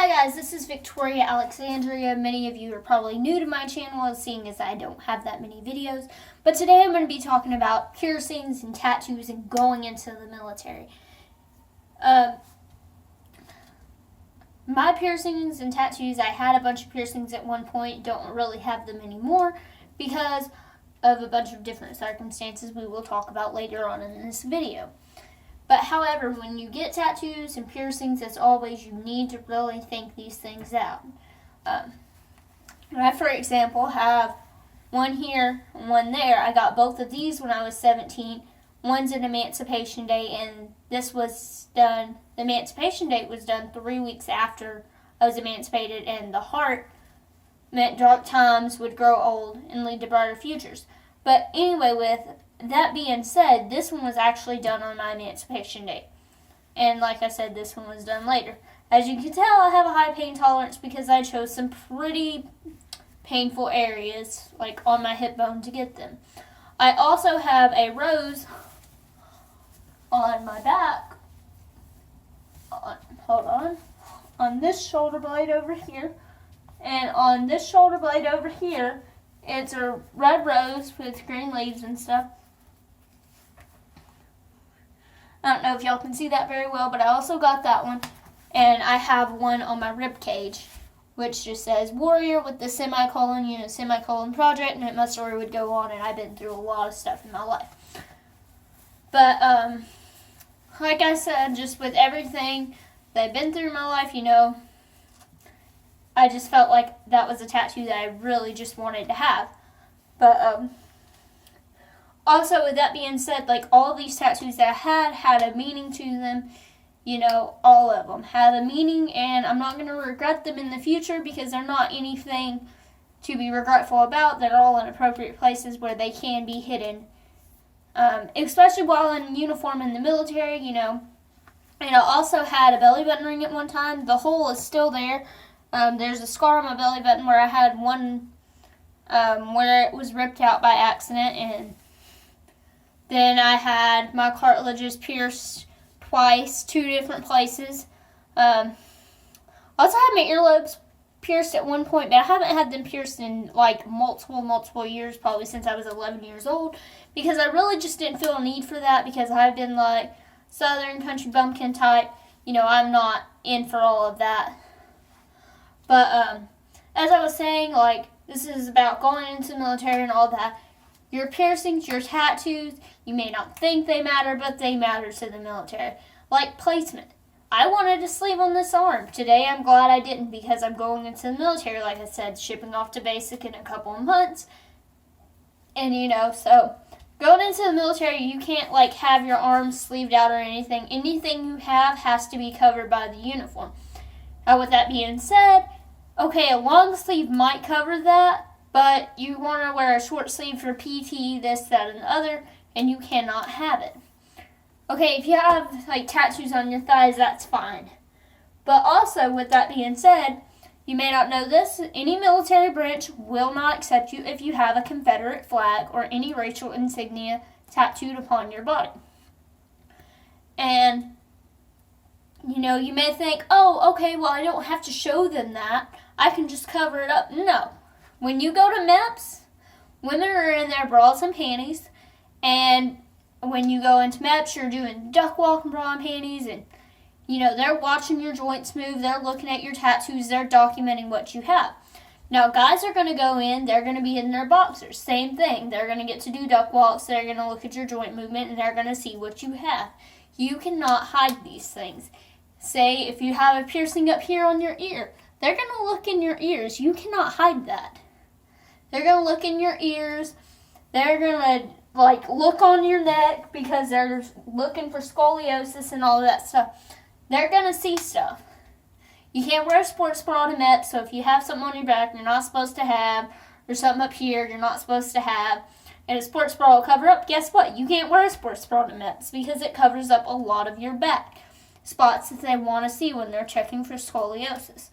Hi guys, this is Victoria Alexandria. Many of you are probably new to my channel, seeing as I don't have that many videos. But today I'm going to be talking about piercings and tattoos and going into the military. My piercings and tattoos, I had a bunch of piercings at one point, don't really have them anymore because of a bunch of different circumstances we will talk about later on in this video. But however, when you get tattoos and piercings, as always, you need to really think these things out. I, for example, have one here and one there. I got both of these when I was 17. One's an Emancipation Day, and this was done, the Emancipation Date was done 3 weeks after I was emancipated, and the heart meant dark times would grow old and lead to brighter futures. But anyway, with that being said, this one was actually done on my Emancipation Day. And like I said, this one was done later. As you can tell, I have a high pain tolerance because I chose some pretty painful areas, like on my hip bone, to get them. I also have a rose on my back. On this shoulder blade over here. And on this shoulder blade over here, it's a red rose with green leaves and stuff. I don't know if y'all can see that very well, but I also got that one. And I have one on my rib cage, which just says warrior with the semicolon, semicolon project, and my story would go on, and I've been through a lot of stuff in my life. But, like I said, just with everything that I've been through in my life, I just felt like that was a tattoo that I really just wanted to have. But, also, with that being said, like, all of these tattoos that I had a meaning to them. All of them had a meaning, and I'm not going to regret them in the future because they're not anything to be regretful about. They're all in appropriate places where they can be hidden. Especially while in uniform in the military, And I also had a belly button ring at one time. The hole is still there. There's a scar on my belly button where I had one where it was ripped out by accident, and then I had my cartilages pierced twice, 2 different places. I also had my earlobes pierced at one point, but I haven't had them pierced in like multiple years, probably since I was 11 years old, because I really just didn't feel a need for that because I've been like Southern country bumpkin type. I'm not in for all of that. But as I was saying, this is about going into the military and all that. Your piercings, your tattoos, you may not think they matter, but they matter to the military. Like placement. I wanted a sleeve on this arm. Today I'm glad I didn't because I'm going into the military, like I said, shipping off to basic in a couple of months. And so going into the military, you can't have your arms sleeved out or anything. Anything you have has to be covered by the uniform. Now with that being said, okay, a long sleeve might cover that, but you want to wear a short sleeve for PT, this, that, and the other, and you cannot have it. Okay, if you have tattoos on your thighs, that's fine. But also, with that being said, you may not know this, any military branch will not accept you if you have a Confederate flag or any racial insignia tattooed upon your body. And, you may think, oh, okay, well, I don't have to show them that. I can just cover it up. No. When you go to MEPS, women are in their bras and panties, and when you go into MEPS, you're doing duck walk and bra and panties, and, they're watching your joints move, they're looking at your tattoos, they're documenting what you have. Now, guys are going to go in, they're going to be in their boxers, same thing. They're going to get to do duck walks, they're going to look at your joint movement, and they're going to see what you have. You cannot hide these things. Say, if you have a piercing up here on your ear, they're going to look in your ears. You cannot hide that. They're going to look in your ears. They're going to, look on your neck because they're looking for scoliosis and all of that stuff. They're going to see stuff. You can't wear a sports bra to MEP, so if you have something on your back you're not supposed to have, or something up here you're not supposed to have, and a sports bra will cover up, guess what? You can't wear a sports bra to MEPs because it covers up a lot of your back spots that they want to see when they're checking for scoliosis.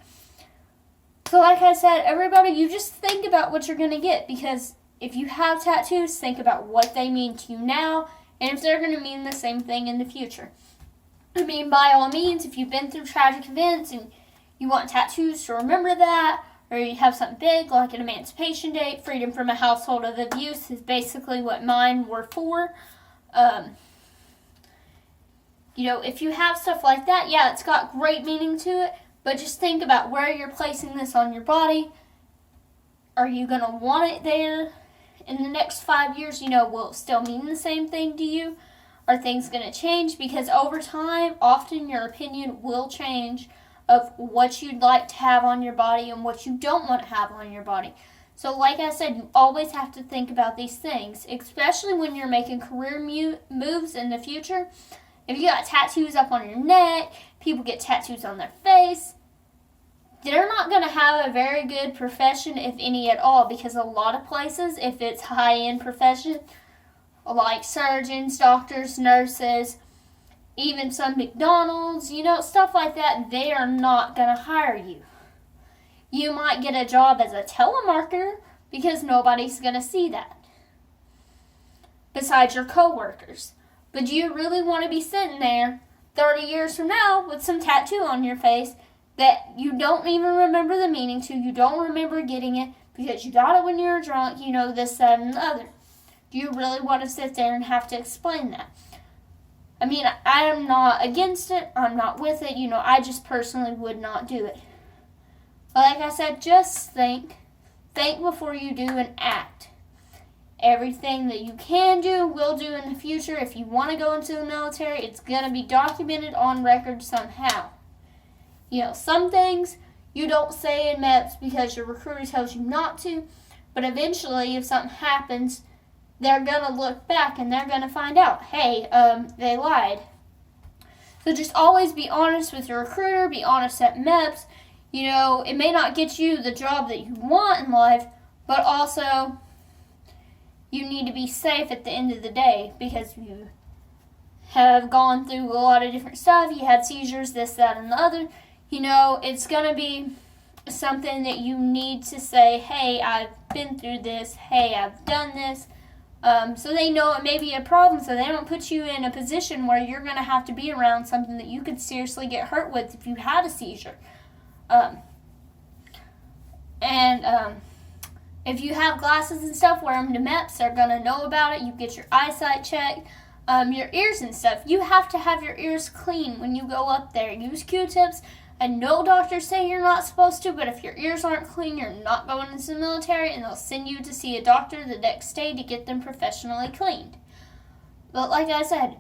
So like I said, everybody, you just think about what you're going to get, because if you have tattoos, think about what they mean to you now and if they're going to mean the same thing in the future. By all means, if you've been through tragic events and You want tattoos to remember that, or you have something big like an Emancipation Day. Freedom from a household of abuse is basically what mine were for. If you have stuff like that, yeah, it's got great meaning to it, but just think about where you're placing this on your body. Are you going to want it there in the next 5 years? Will it still mean the same thing to you? Are things going to change? Because over time, often your opinion will change of what you'd like to have on your body and what you don't want to have on your body. So like I said, you always have to think about these things, especially when you're making career moves in the future. If you got tattoos up on your neck, people get tattoos on their face, they're not going to have a very good profession, if any at all, because a lot of places, if it's high-end profession, like surgeons, doctors, nurses, even some McDonald's, stuff like that, they are not going to hire you. You might get a job as a telemarketer because nobody's going to see that besides your coworkers. But do you really want to be sitting there 30 years from now with some tattoo on your face that you don't even remember the meaning to, you don't remember getting it because you got it when you were drunk, this, that, and the other? Do you really want to sit there and have to explain that? I mean, I am not against it. I'm not with it. I just personally would not do it. But like I said, just think. Think before you do and act. Everything that you can do, will do in the future. If you want to go into the military, it's going to be documented on record somehow. Some things you don't say in MEPS because your recruiter tells you not to. But eventually, if something happens, they're going to look back and they're going to find out, hey, they lied. So just always be honest with your recruiter, be honest at MEPS. It may not get you the job that you want in life, but also you need to be safe at the end of the day because you have gone through a lot of different stuff. You had seizures, this, that, and the other. It's going to be something that you need to say, hey, I've been through this. Hey, I've done this. So they know it may be a problem, so they don't put you in a position where you're going to have to be around something that you could seriously get hurt with if you had a seizure. If you have glasses and stuff, wear them to MEPS. They're going to know about it. You get your eyesight checked. Your ears and stuff. You have to have your ears clean when you go up there. Use Q-tips. I know doctors say you're not supposed to, but if your ears aren't clean, you're not going into the military, and they'll send you to see a doctor the next day to get them professionally cleaned. But like I said,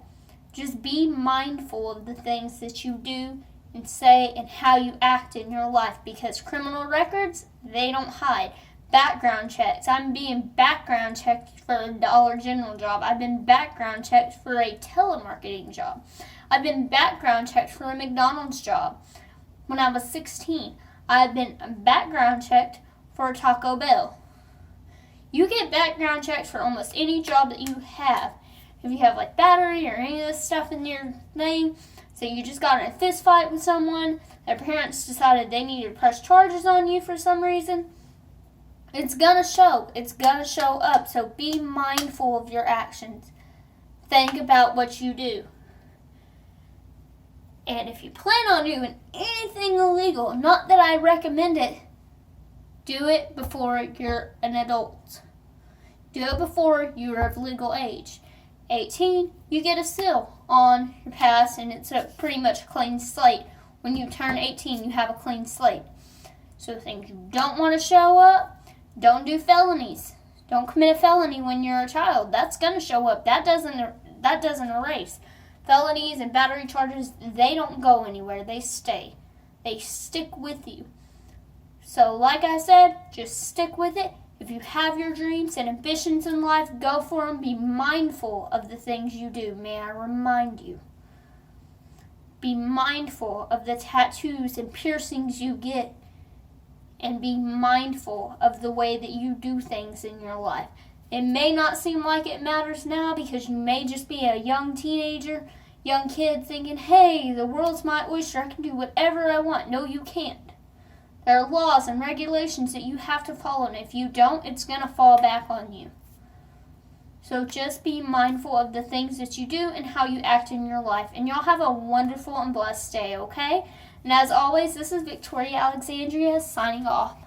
just be mindful of the things that you do and say and how you act in your life, because criminal records, they don't hide. Background checks. I'm being background checked for a Dollar General job. I've been background checked for a telemarketing job. I've been background checked for a McDonald's job. When I was 16, I've been background checked for Taco Bell. You get background checked for almost any job that you have. If you have like battery or any of this stuff in your thing, say you just got in a fist fight with someone, their parents decided they needed to press charges on you for some reason, it's gonna show. It's gonna show up. So be mindful of your actions. Think about what you do. And if you plan on doing anything illegal, not that I recommend it, do it before you're an adult. Do it before you're of legal age. 18, you get a seal on your pass, and it's a pretty much a clean slate. When you turn 18, you have a clean slate. So things you don't want to show up, don't do felonies. Don't commit a felony when you're a child. That's going to show up. That doesn't erase. Felonies and battery charges, they don't go anywhere. They stay. They stick with you. So like I said, just stick with it. If you have your dreams and ambitions in life, go for them. Be mindful of the things you do. May I remind you. Be mindful of the tattoos and piercings you get. And be mindful of the way that you do things in your life. It may not seem like it matters now because you may just be a young teenager, young kid thinking, hey, the world's my oyster, I can do whatever I want. No, you can't. There are laws and regulations that you have to follow, and if you don't, it's going to fall back on you. So just be mindful of the things that you do and how you act in your life. And y'all have a wonderful and blessed day, okay? And as always, this is Victoria Alexandria signing off.